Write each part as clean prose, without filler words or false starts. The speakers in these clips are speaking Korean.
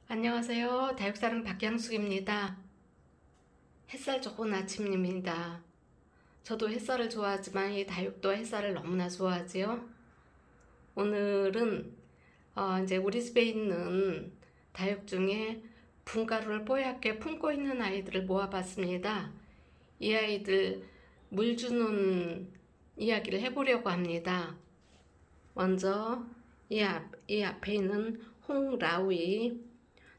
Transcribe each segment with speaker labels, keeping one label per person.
Speaker 1: 안녕하세요. 다육사랑 박양숙입니다. 햇살 좋은 아침입니다. 저도 햇살을 좋아하지만 이 다육도 햇살을 너무나 좋아하지요. 오늘은 이제 우리 집에 있는 다육 중에 분가루를 뽀얗게 품고 있는 아이들을 모아봤습니다. 이 아이들 물 주는 이야기를 해보려고 합니다. 먼저 이 앞에 있는 홍라위,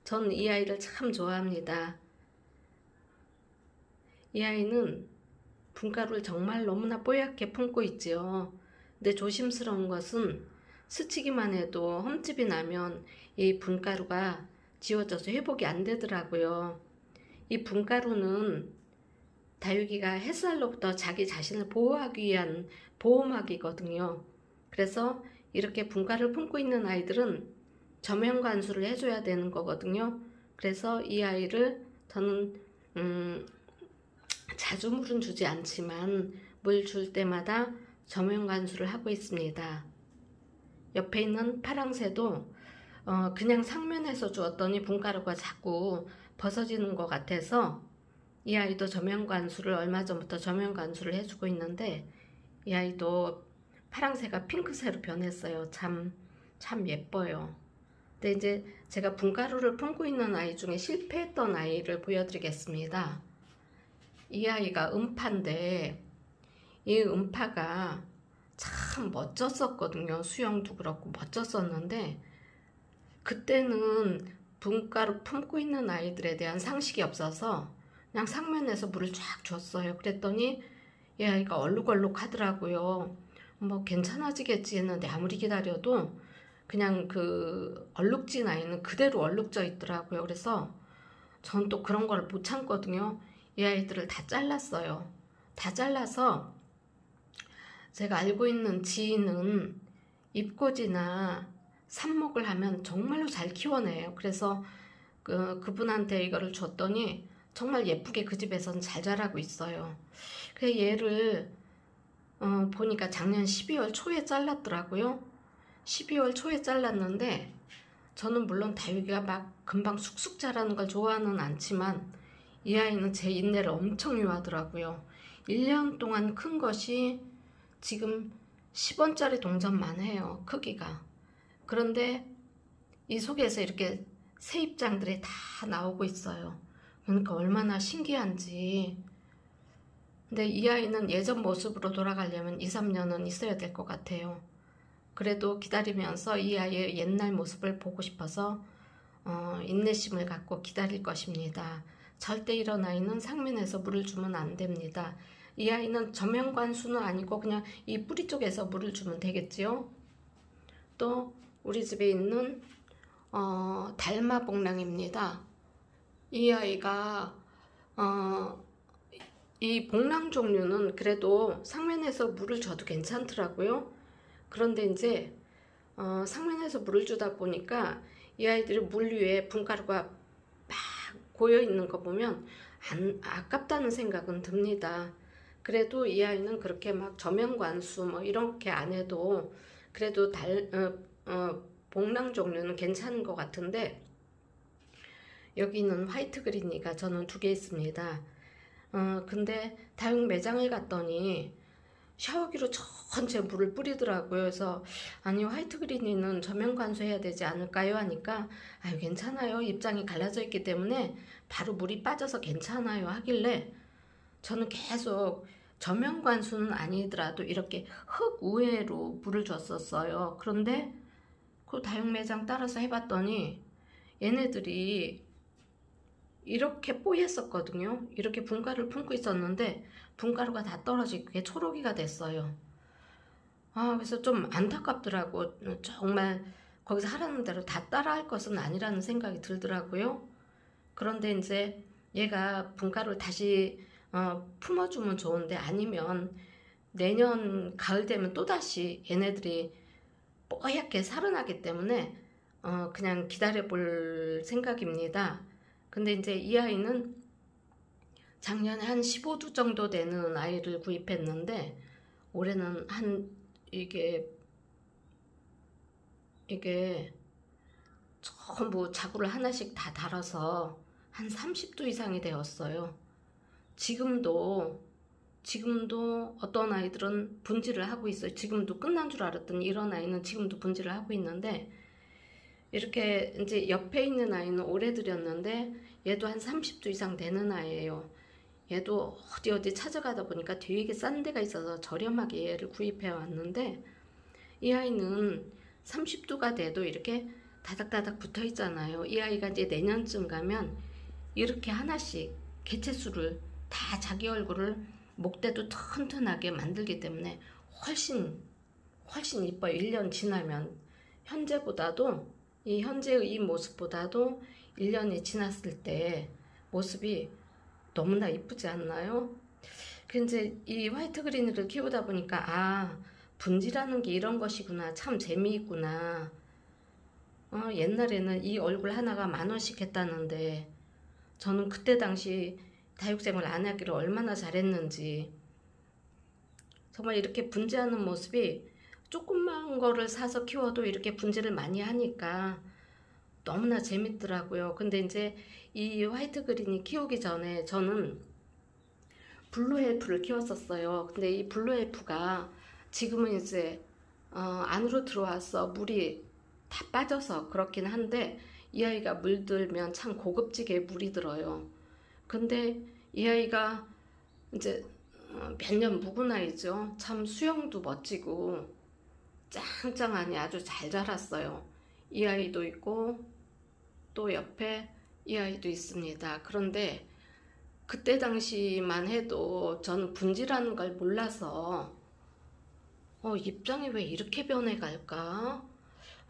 Speaker 1: 전 이 아이를 참 좋아합니다. 이 아이는 분가루를 정말 너무나 뽀얗게 품고 있지요. 근데 조심스러운 것은 스치기만 해도 흠집이 나면 이 분가루가 지워져서 회복이 안 되더라고요. 이 분가루는 다육이가 햇살로부터 자기 자신을 보호하기 위한 보호막이거든요. 그래서 이렇게 분가루를 품고 있는 아이들은 저면 관수를 해줘야 되는 거거든요. 그래서 이 아이를 저는 자주 물은 주지 않지만 물 줄 때마다 저면 관수를 하고 있습니다. 옆에 있는 파랑새도 그냥 상면에서 주었더니 분가루가 자꾸 벗어지는 것 같아서 이 아이도 저면 관수를 얼마 전부터 저면 관수를 해주고 있는데 이 아이도 파랑새가 핑크새로 변했어요. 참 예뻐요. 근데 이제 제가 분가루를 품고 있는 아이 중에 실패했던 아이를 보여드리겠습니다. 이 아이가 음파인데 이 음파가 참 멋졌었거든요. 수영도 그렇고 멋졌었는데 그때는 분가루 품고 있는 아이들에 대한 상식이 없어서 그냥 상면에서 물을 쫙 줬어요. 그랬더니 이 아이가 얼룩얼룩 하더라고요. 뭐 괜찮아지겠지 했는데 아무리 기다려도 그냥 그 얼룩진 아이는 그대로 얼룩져 있더라고요. 그래서 전 또 그런 걸 못 참거든요. 이 아이들을 다 잘랐어요. 다 잘라서 제가 알고 있는 지인은 잎꽂이나 삽목을 하면 정말로 잘 키워내요. 그래서 그분한테 이거를 줬더니 정말 예쁘게 그 집에서는 잘 자라고 있어요. 그래서 얘를 보니까 작년 12월 초에 잘랐더라고요. 12월 초에 잘랐는데 저는 물론 다육이가 막 금방 쑥쑥 자라는 걸 좋아하는 않지만 이 아이는 제 인내를 엄청 요하더라고요. 1년 동안 큰 것이 지금 10원짜리 동전만 해요. 크기가. 그런데 이 속에서 이렇게 새 입장들이 다 나오고 있어요. 그러니까 얼마나 신기한지. 근데 이 아이는 예전 모습으로 돌아가려면 2, 3년은 있어야 될 것 같아요. 그래도 기다리면서 이 아이의 옛날 모습을 보고 싶어서 인내심을 갖고 기다릴 것입니다. 절대 이런 아이는 상면에서 물을 주면 안 됩니다. 이 아이는 저면관수는 아니고 그냥 이 뿌리 쪽에서 물을 주면 되겠지요. 또 우리 집에 있는 달마복랑입니다. 이 아이가 이 복랑 종류는 그래도 상면에서 물을 줘도 괜찮더라고요. 그런데 이제 상면에서 물을 주다 보니까 이 아이들이 물 위에 분가루가 막 고여 있는 거 보면 아깝다는 생각은 듭니다. 그래도 이 아이는 그렇게 막 저면관수 뭐 이렇게 안 해도 그래도 복랑 종류는 괜찮은 것 같은데 여기는 화이트 그린이가 저는 2개 있습니다. 근데 다육 매장을 갔더니 샤워기로 전체 물을 뿌리더라고요. 그래서 아니 화이트 그린이는 저면 관수해야 되지 않을까요? 하니까 아유 괜찮아요. 입장이 갈라져 있기 때문에 바로 물이 빠져서 괜찮아요 하길래 저는 계속 저면 관수는 아니더라도 이렇게 흙 우회로 물을 줬었어요. 그런데 그 다육 매장 따라서 해봤더니 얘네들이 이렇게 뽀였었거든요. 이렇게 분가루를 품고 있었는데 분가루가 다 떨어지고 그게 초록이가 됐어요. 그래서 좀 안타깝더라고. 정말 거기서 하라는 대로 다 따라할 것은 아니라는 생각이 들더라고요. 그런데 이제 얘가 분가루를 다시 품어주면 좋은데 아니면 내년 가을 되면 또다시 얘네들이 뽀얗게 살아나기 때문에 그냥 기다려 볼 생각입니다. 근데 이제 이 아이는 작년에 한 15두 정도 되는 아이를 구입했는데 올해는 한 이게 전부 자구를 하나씩 다 달아서 한 30도 이상이 되었어요. 지금도 어떤 아이들은 분질을 하고 있어요. 지금도 끝난 줄 알았더니 이런 아이는 지금도 분질을 하고 있는데, 이렇게 이제 옆에 있는 아이는 오래 들였는데 얘도 한 30도 이상 되는 아이예요. 얘도 어디 찾아가다 보니까 되게 싼 데가 있어서 저렴하게 얘를 구입해 왔는데, 이 아이는 30도가 돼도 이렇게 다닥다닥 붙어 있잖아요. 이 아이가 이제 내년쯤 가면 이렇게 하나씩 개체수를 다 자기 얼굴을 목대도 튼튼하게 만들기 때문에 훨씬 이뻐요. 1년 지나면 현재보다도, 이 현재의 이 모습보다도 1년이 지났을 때 모습이 너무나 이쁘지 않나요? 근데 이 화이트 그린을 키우다 보니까 분지라는 게 이런 것이구나, 참 재미있구나. 옛날에는 이 얼굴 하나가 10,000원씩 했다는데, 저는 그때 당시 다육생을 안 하기를 얼마나 잘했는지. 정말 이렇게 분지하는 모습이, 조그만 거를 사서 키워도 이렇게 분지를 많이 하니까 너무나 재밌더라고요. 근데 이제 이 화이트 그린이 키우기 전에 저는 블루 헬프를 키웠었어요. 근데 이 블루 헬프가 지금은 이제 안으로 들어와서 물이 다 빠져서 그렇긴 한데, 이 아이가 물들면 참 고급지게 물이 들어요. 근데 이 아이가 이제 몇 년 묵은 아이죠. 참 수영도 멋지고 짱짱하니 아주 잘 자랐어요. 이 아이도 있고 또 옆에 이 아이도 있습니다. 그런데 그때 당시만 해도 저는 분지라는 걸 몰라서 입장이 왜 이렇게 변해갈까?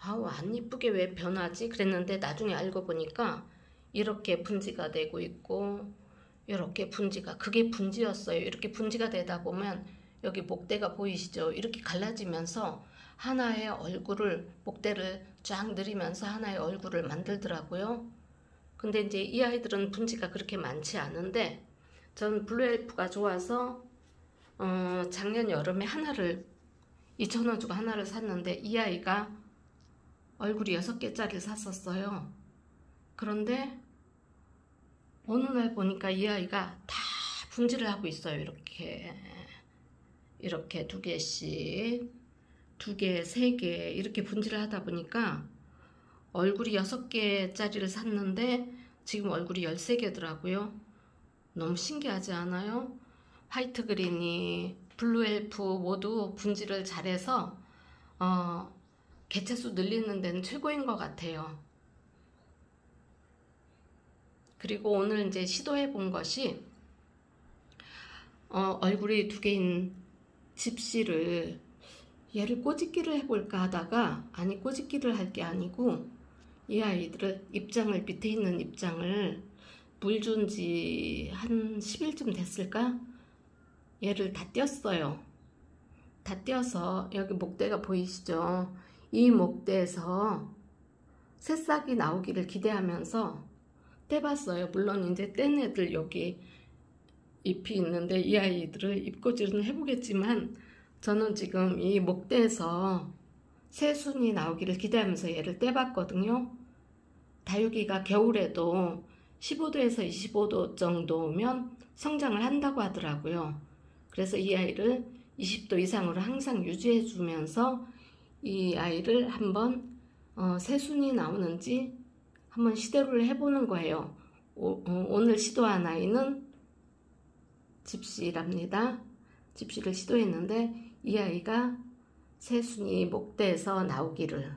Speaker 1: 안 이쁘게 왜 변하지? 그랬는데 나중에 알고 보니까 이렇게 분지가 되고 있고, 이렇게 분지가, 그게 분지였어요. 이렇게 분지가 되다 보면 여기 목대가 보이시죠? 이렇게 갈라지면서 하나의 얼굴을, 목대를 쫙 늘리면서 하나의 얼굴을 만들더라고요. 근데 이제 이 아이들은 분지가 그렇게 많지 않은데, 전 블루 엘프가 좋아서 작년 여름에 하나를 2,000원 주고 하나를 샀는데, 이 아이가 얼굴이 6개짜리를 샀었어요. 그런데 어느 날 보니까 이 아이가 다 분지를 하고 있어요. 이렇게 2개씩, 2개, 3개 이렇게 분지를 하다 보니까 얼굴이 6개짜리를 샀는데 지금 얼굴이 13개더라고요. 너무 신기하지 않아요? 화이트 그린이, 블루 엘프 모두 분지를 잘해서 개체수 늘리는 데는 최고인 것 같아요. 그리고 오늘 이제 시도해 본 것이, 얼굴이 2개인 집시를, 얘를 꼬집기를 해볼까 하다가, 아니 꼬집기를 할 게 아니고 이 아이들을, 입장을, 밑에 있는 입장을 물 준 지 한 10일쯤 됐을까? 얘를 다 띄었어요. 다 띄어서 여기 목대가 보이시죠? 이 목대에서 새싹이 나오기를 기대하면서 떼봤어요. 물론 이제 뗀 애들 여기 잎이 있는데 이 아이들을 잎꽂이는 해보겠지만, 저는 지금 이 목대에서 새순이 나오기를 기대하면서 얘를 떼봤거든요. 다육이가 겨울에도 15도에서 25도 정도면 성장을 한다고 하더라고요. 그래서 이 아이를 20도 이상으로 항상 유지해 주면서 이 아이를 한번 새순이 나오는지 한번 시도를 해보는 거예요. 오늘 시도한 아이는 집시랍니다. 집시를 시도했는데 이 아이가 새순이 목대에서 나오기를,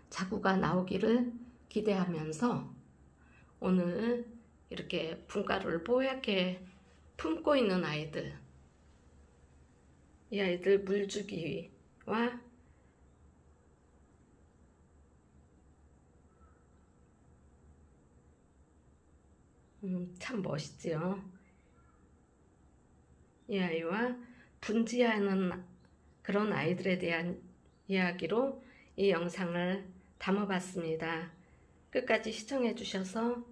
Speaker 1: 자구가 나오기를 기대하면서 오늘 이렇게 분가루를 뽀얗게 품고 있는 아이들, 이 아이들 물주기와 참 멋있지요. 이 아이와 분지하는 그런 아이들에 대한 이야기로 이 영상을 담아봤습니다. 끝까지 시청해 주셔서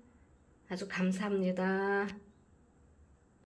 Speaker 1: 아주 감사합니다.